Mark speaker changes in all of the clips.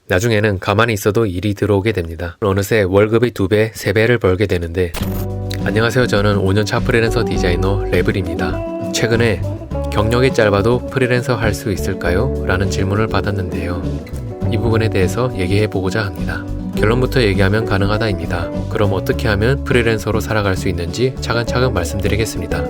Speaker 1: 나중에는 가만히 있어도 일이 들어오게 됩니다. 어느새 월급이 2배, 3배를 벌게 되는데 안녕하세요. 저는 5년차 프리랜서 디자이너 레블입니다. 최근에 경력이 짧아도 프리랜서 할 수 있을까요? 라는 질문을 받았는데요. 이 부분에 대해서 얘기해 보고자 합니다. 결론부터 얘기하면 가능하다입니다. 그럼 어떻게 하면 프리랜서로 살아갈 수 있는지 차근차근 말씀드리겠습니다.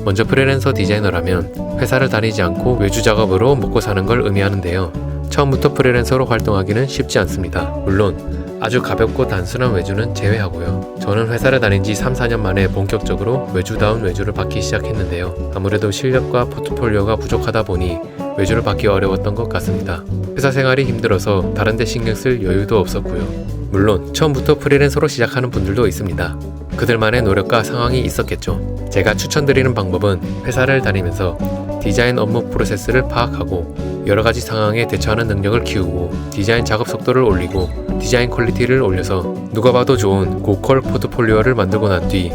Speaker 1: 먼저 프리랜서 디자이너라면 회사를 다니지 않고 외주 작업으로 먹고 사는 걸 의미하는데요. 처음부터 프리랜서로 활동하기는 쉽지 않습니다. 물론 아주 가볍고 단순한 외주는 제외하고요. 저는 회사를 다닌 지 3, 4년 만에 본격적으로 외주다운 외주를 받기 시작했는데요. 아무래도 실력과 포트폴리오가 부족하다 보니 외주를 받기 어려웠던 것 같습니다. 회사 생활이 힘들어서 다른 데 신경 쓸 여유도 없었고요. 물론 처음부터 프리랜서로 시작하는 분들도 있습니다. 그들만의 노력과 상황이 있었겠죠. 제가 추천드리는 방법은 회사를 다니면서 디자인 업무 프로세스를 파악하고 여러가지 상황에 대처하는 능력을 키우고 디자인 작업 속도를 올리고 디자인 퀄리티를 올려서 누가 봐도 좋은 고퀄 포트폴리오를 만들고 난 뒤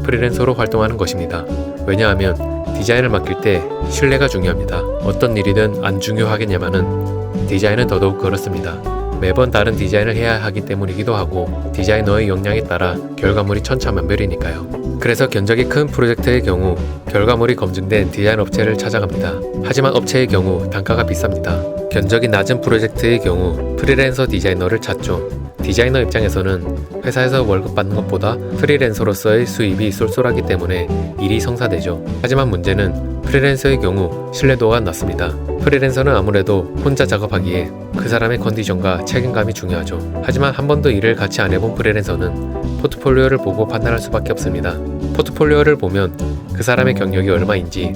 Speaker 1: 프리랜서로 활동하는 것입니다. 왜냐하면 디자인을 맡길 때 신뢰가 중요합니다. 어떤 일이든 안 중요하겠냐마는 디자인은 더더욱 그렇습니다. 매번 다른 디자인을 해야 하기 때문이기도 하고 디자이너의 역량에 따라 결과물이 천차만별이니까요. 그래서 견적이 큰 프로젝트의 경우 결과물이 검증된 디자인 업체를 찾아갑니다. 하지만 업체의 경우 단가가 비쌉니다. 견적이 낮은 프로젝트의 경우 프리랜서 디자이너를 찾죠. 디자이너 입장에서는 회사에서 월급 받는 것보다 프리랜서로서의 수입이 쏠쏠하기 때문에 일이 성사되죠. 하지만 문제는 프리랜서의 경우 신뢰도가 낮습니다. 프리랜서는 아무래도 혼자 작업하기에 그 사람의 컨디션과 책임감이 중요하죠. 하지만 한 번도 일을 같이 안 해본 프리랜서는 포트폴리오를 보고 판단할 수밖에 없습니다. 포트폴리오를 보면 그 사람의 경력이 얼마인지,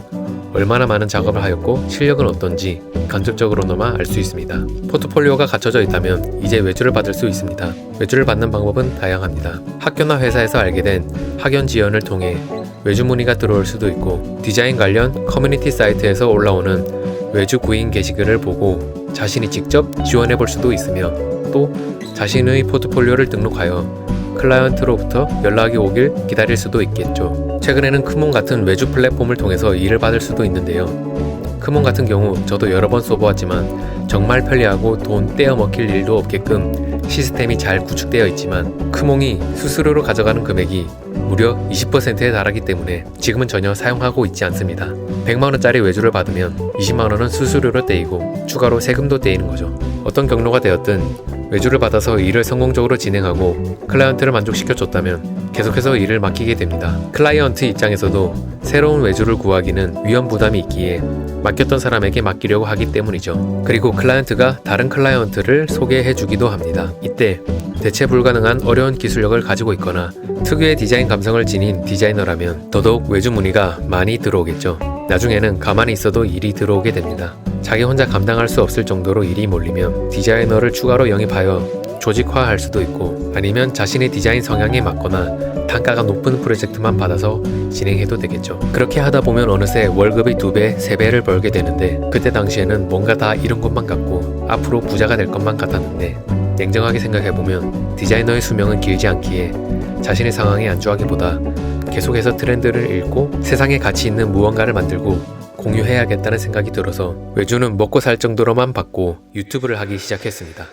Speaker 1: 얼마나 많은 작업을 하였고 실력은 어떤지 간접적으로나마 알 수 있습니다. 포트폴리오가 갖춰져 있다면 이제 외주를 받을 수 있습니다. 외주를 받는 방법은 다양합니다. 학교나 회사에서 알게 된 학연 지원을 통해 외주 문의가 들어올 수도 있고 디자인 관련 커뮤니티 사이트에서 올라오는 외주 구인 게시글을 보고 자신이 직접 지원해 볼 수도 있으며 또 자신의 포트폴리오를 등록하여 클라이언트로부터 연락이 오길 기다릴 수도 있겠죠. 최근에는 크몬 같은 외주 플랫폼을 통해서 일을 받을 수도 있는데요. 크몬 같은 경우 저도 여러 번 써보았지만 정말 편리하고 돈 떼어 먹힐 일도 없게끔 시스템이 잘 구축되어 있지만 크몬이 수수료로 가져가는 금액이 무려 20%에 달하기 때문에 지금은 전혀 사용하고 있지 않습니다. 100만원짜리 외주를 받으면 20만원은 수수료로 떼이고 추가로 세금도 떼이는 거죠. 어떤 경로가 되었든 외주를 받아서 일을 성공적으로 진행하고 클라이언트를 만족시켜줬다면 계속해서 일을 맡기게 됩니다. 클라이언트 입장에서도 새로운 외주를 구하기는 위험 부담이 있기에 맡겼던 사람에게 맡기려고 하기 때문이죠. 그리고 클라이언트가 다른 클라이언트를 소개해주기도 합니다. 이때 대체 불가능한 어려운 기술력을 가지고 있거나 특유의 디자인 감성을 지닌 디자이너라면 더더욱 외주 문의가 많이 들어오겠죠. 나중에는 가만히 있어도 일이 들어오게 됩니다. 자기 혼자 감당할 수 없을 정도로 일이 몰리면 디자이너를 추가로 영입하여 조직화할 수도 있고 아니면 자신의 디자인 성향에 맞거나 단가가 높은 프로젝트만 받아서 진행해도 되겠죠. 그렇게 하다 보면 어느새 월급이 2배, 3배를 벌게 되는데 그때 당시에는 뭔가 다 잃은 것만 같고 앞으로 부자가 될 것만 같았는데 냉정하게 생각해보면 디자이너의 수명은 길지 않기에 자신의 상황에 안주하기보다 계속해서 트렌드를 읽고 세상에 가치 있는 무언가를 만들고 공유해야겠다는 생각이 들어서 외주는 먹고 살 정도로만 받고 유튜브를 하기 시작했습니다.